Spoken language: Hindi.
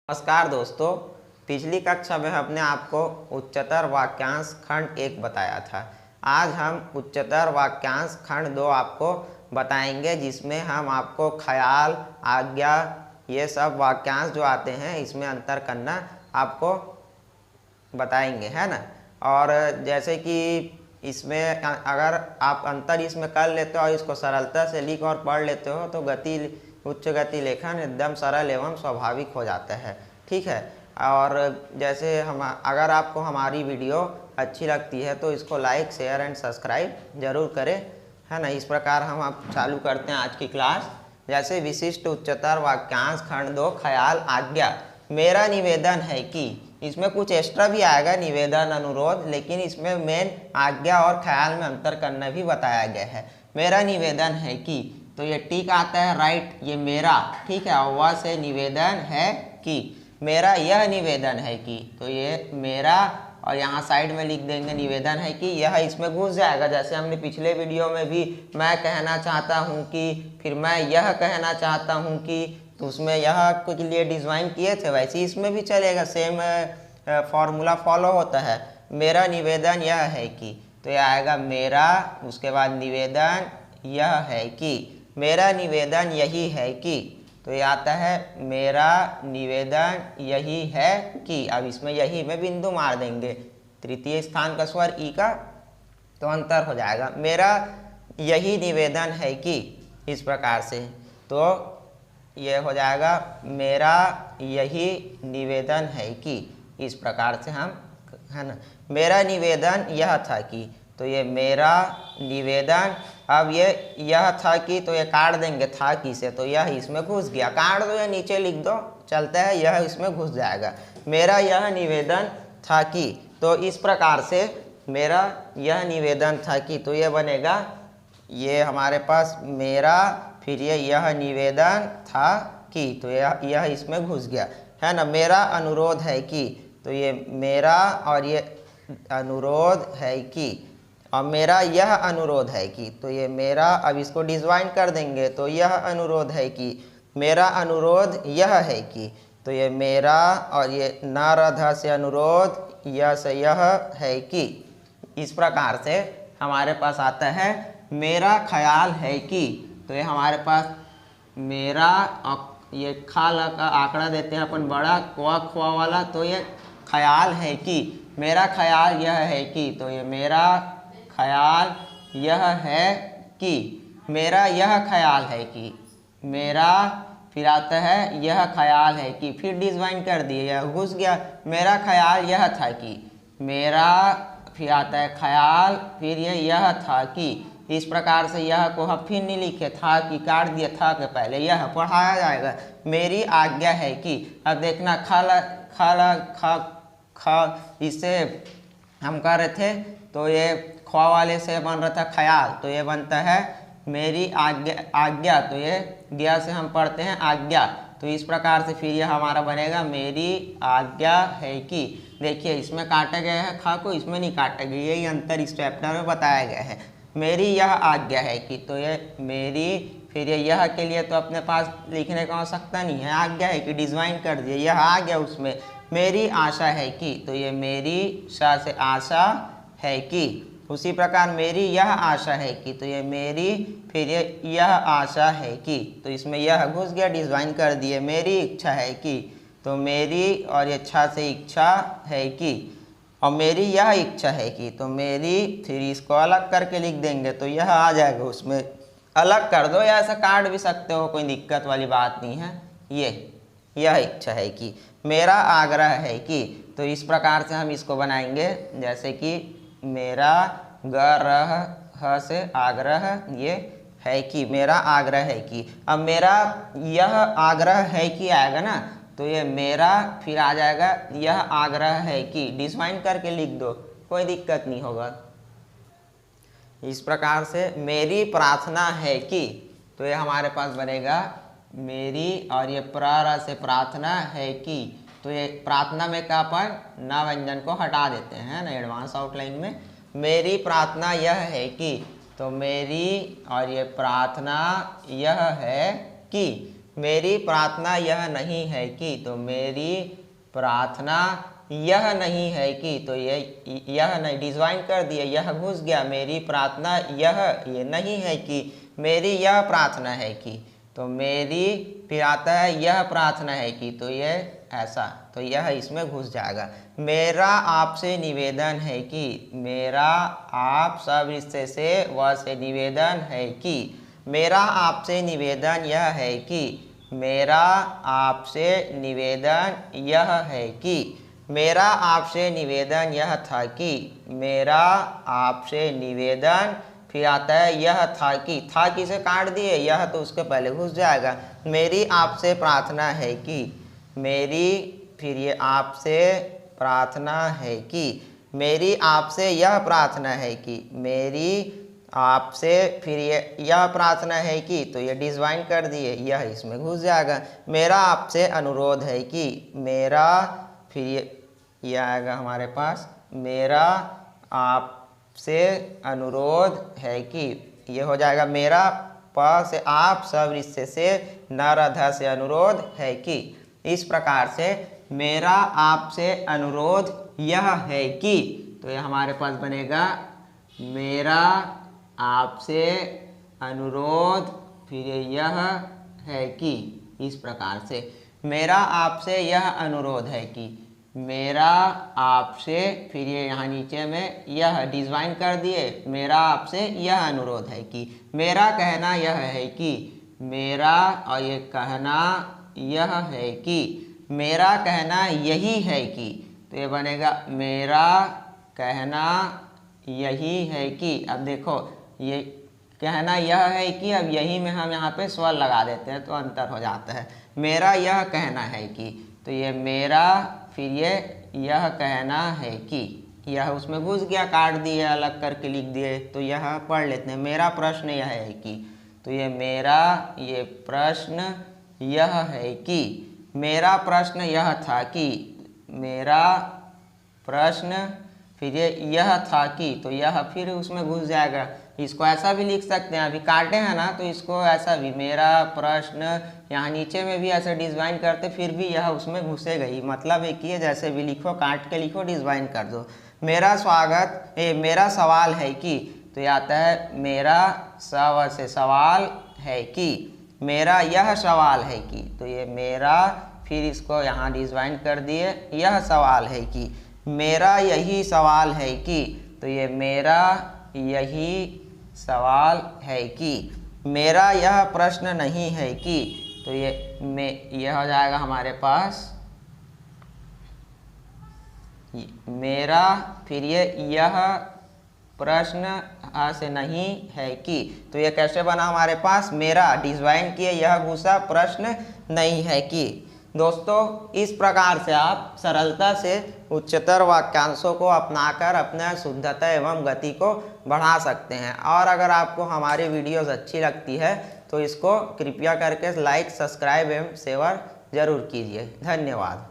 नमस्कार दोस्तों, पिछली कक्षा में हमने आपको उच्चतर वाक्यांश खंड 1 बताया था। आज हम उच्चतर वाक्यांश खंड 2 आपको बताएंगे, जिसमें हम आपको ख्याल, आज्ञा, ये सब वाक्यांश जो आते हैं इसमें अंतर करना आपको बताएंगे, है ना। और जैसे कि इसमें अगर आप अंतर इसमें कर लेते हो और इसको सरलता से लिख और पढ़ लेते हो तो उच्च गति लेखन एकदम सरल एवं स्वाभाविक हो जाता है। ठीक है। और जैसे अगर आपको हमारी वीडियो अच्छी लगती है तो इसको लाइक, शेयर एंड सब्सक्राइब जरूर करें, है ना। इस प्रकार हम आप चालू करते हैं आज की क्लास। जैसे विशिष्ट उच्चतर वाक्यांश खंड 2 ख्याल, आज्ञा। मेरा निवेदन है कि, इसमें कुछ एक्स्ट्रा भी आएगा, निवेदन, अनुरोध, लेकिन इसमें मेन आज्ञा और ख्याल में अंतर करना भी बताया गया है। मेरा निवेदन है कि, तो ये टिक आता है, राइट, ये मेरा, ठीक है। और वह से निवेदन है कि, मेरा यह निवेदन है कि, तो ये मेरा और यहाँ साइड में लिख देंगे निवेदन है कि, यह इसमें घुस जाएगा। जैसे हमने पिछले वीडियो में भी मैं कहना चाहता हूँ कि, फिर मैं यह कहना चाहता हूँ कि, तो उसमें यह कुछ लिए डिज़ाइन किए थे, वैसे इसमें भी चलेगा, सेम फॉर्मूला फॉलो होता है। मेरा निवेदन यह है कि, तो यह आएगा मेरा, उसके बाद निवेदन यह है कि, मेरा निवेदन यही है कि, तो ये आता है मेरा निवेदन यही है कि। अब इसमें यही में बिंदु मार देंगे, तृतीय स्थान का स्वर ई का, तो अंतर हो जाएगा। मेरा यही निवेदन है कि, इस प्रकार से, तो ये हो जाएगा मेरा यही निवेदन है कि, इस प्रकार से हम, है ना। मेरा निवेदन यह था कि, तो ये मेरा निवेदन, अब ये यह था कि, तो ये काट देंगे था कि से, तो यह इसमें घुस गया, काट दो या नीचे लिख दो, चलता है, यह इसमें घुस जाएगा। मेरा यह निवेदन था कि, तो इस प्रकार से मेरा यह निवेदन था कि, तो ये बनेगा, ये हमारे पास मेरा, फिर ये यह निवेदन था कि, तो यह इसमें घुस गया, है ना। मेरा अनुरोध है कि, तो ये मेरा और ये अनुरोध है कि, और मेरा यह अनुरोध है कि, तो ये मेरा, अब इसको डिज़ाइन कर देंगे, तो यह अनुरोध है कि, मेरा अनुरोध यह है कि, तो ये मेरा और ये न रधा से अनुरोध, यह से यह है कि। इस प्रकार से हमारे पास आता है मेरा ख्याल है कि, तो ये हमारे पास मेरा, ये खाल का आंकड़ा देते हैं अपन बड़ा, क्वा खुआ वाला, तो ये ख्याल है कि, मेरा ख्याल यह है कि, तो ये मेरा ख्याल यह है कि, मेरा यह ख्याल है कि, मेरा, फिर आता है यह ख्याल है कि, फिर डिज़ाइन कर दिए, यह घुस गया। मेरा ख्याल यह था कि, मेरा, फिर आता है ख्याल, फिर यह था कि। इस प्रकार से यह को हम फिर नहीं लिखे, था कि काट दिया, था के पहले यह पढ़ाया जाएगा। मेरी आज्ञा है कि, अब देखना खल खल ख ख, इससे हम कर रहे थे, तो ये ख्वा वाले से बन रहा था ख्याल, तो ये बनता है मेरी आज्ञा, तो ये गया से हम पढ़ते हैं आज्ञा, तो इस प्रकार से फिर यह हमारा बनेगा मेरी आज्ञा है कि। देखिए इसमें काटा गया है खा को, इसमें नहीं काटा गया, यही अंतर इस चैप्टर में बताया गया है। मेरी यह आज्ञा है कि, तो ये मेरी, फिर ये यह के लिए तो अपने पास लिखने का आवश्यकता नहीं है, आज्ञा है कि डिज़ाइन कर दिए, यह आ गया उसमें। मेरी आशा है कि, तो ये मेरी सा से आशा है कि। उसी प्रकार मेरी यह आशा है कि, तो ये मेरी, फिर ये यह आशा है कि, तो इसमें यह घुस गया, डिज़ाइन कर दिए। मेरी इच्छा है कि, तो मेरी और इच्छा से इच्छा है कि, और मेरी यह इच्छा है कि, तो मेरी, फिर इसको अलग करके लिख देंगे, तो यह आ जाएगा उसमें, अलग कर दो या ऐसा काट भी सकते हो, कोई दिक्कत वाली बात नहीं है। यह इच्छा है कि, मेरा आग्रह है कि, तो इस प्रकार से हम इसको बनाएंगे, जैसे कि मेरा ग्रह ह से आग्रह, ये है कि, मेरा आग्रह है कि। अब मेरा यह आग्रह है कि आएगा ना, तो ये मेरा, फिर आ जाएगा यह आग्रह है कि, डिज़ाइन करके लिख दो, कोई दिक्कत नहीं होगा। इस प्रकार से मेरी प्रार्थना है कि, तो ये हमारे पास बनेगा मेरी, और ये प्र से प्रार्थना है कि, तो ये प्रार्थना में का अपन न व्यंजन को हटा देते हैं ना एडवांस आउटलाइन में। मेरी प्रार्थना यह है कि, तो मेरी और ये प्रार्थना यह है कि, मेरी प्रार्थना यह नहीं है कि, तो मेरी प्रार्थना यह नहीं है कि, तो यह नहीं डिजवाइन कर दिया, यह घुस गया। मेरी प्रार्थना ये नहीं है कि, मेरी यह प्रार्थना है कि, तो मेरी फिर आता है यह प्रार्थना है कि, तो ये ऐसा, तो यह इसमें घुस जाएगा। मेरा आपसे निवेदन है कि, मेरा आप सब रिश्ते से व से निवेदन है कि, मेरा आपसे निवेदन यह है कि, मेरा आपसे निवेदन यह है कि, मेरा आपसे निवेदन यह था कि, मेरा आपसे निवेदन फिर आता है यह था कि से काट दिए, यह तो उसके पहले घुस जाएगा। मेरी आपसे प्रार्थना है कि, मेरी फिर ये आपसे प्रार्थना है कि, मेरी आपसे यह प्रार्थना है कि, मेरी आपसे फिर यह प्रार्थना है कि, तो ये डिजवाइन कर दिए, यह इसमें घुस जाएगा। मेरा आपसे अनुरोध है कि, मेरा फिर ये आएगा हमारे पास, मेरा आपसे अनुरोध है कि, ये हो जाएगा मेरा प से आप सब रिश्ते से न से अनुरोध है कि। इस प्रकार से मेरा आपसे अनुरोध यह है कि, तो ये हमारे पास बनेगा मेरा आपसे अनुरोध फिर यह है कि। इस प्रकार से मेरा आपसे यह अनुरोध है कि, मेरा आपसे फिर ये यहाँ नीचे में यह डिजवाइन कर दिए, मेरा आपसे यह अनुरोध है कि, मेरा कहना यह है कि, मेरा और ये कहना यह है कि, मेरा कहना यही है कि, तो ये बनेगा मेरा कहना यही है कि। अब देखो ये कहना यह है कि, अब यही में हम यहाँ पे स्वर लगा देते हैं तो अंतर हो जाता है। मेरा यह कहना है कि, तो ये मेरा फिर यह कहना है कि, यह उसमें घुस गया, काट दिए, अलग करके लिख दिए, तो यह पढ़ लेते हैं। मेरा प्रश्न यह है कि, तो ये मेरा ये प्रश्न यह है कि, मेरा प्रश्न यह था कि, मेरा प्रश्न फिर यह था कि, तो यह फिर उसमें घुस जाएगा। इसको ऐसा भी लिख सकते हैं, अभी काटे हैं ना, तो इसको ऐसा भी मेरा प्रश्न, यहाँ नीचे में भी ऐसे डिजवाइन करते फिर भी यह उसमें घुसेगा ही। मतलब है कि जैसे भी लिखो, काट के लिखो, डिजवाइन कर दो। मेरा स्वागत मेरा सवाल है कि, तो ये आता है मेरा से सवाल है कि, मेरा यह सवाल है कि, तो ये मेरा फिर इसको यहाँ डिजवाइन कर दिए, यह सवाल है कि, मेरा यही सवाल है कि, तो ये मेरा यही सवाल है कि, मेरा यह प्रश्न नहीं है कि, तो यह हो जाएगा हमारे पास मेरा फिर यह प्रश्न से नहीं है कि, तो ये कैसे बना हमारे पास, मेरा डिजवाइन किए, यह घुसा, प्रश्न नहीं है कि। दोस्तों इस प्रकार से आप सरलता से उच्चतर वाक्यांशों को अपनाकर अपने शुद्धता एवं गति को बढ़ा सकते हैं। और अगर आपको हमारी वीडियोस अच्छी लगती है तो इसको कृपया करके लाइक, सब्सक्राइब एवं शेयर जरूर कीजिए। धन्यवाद।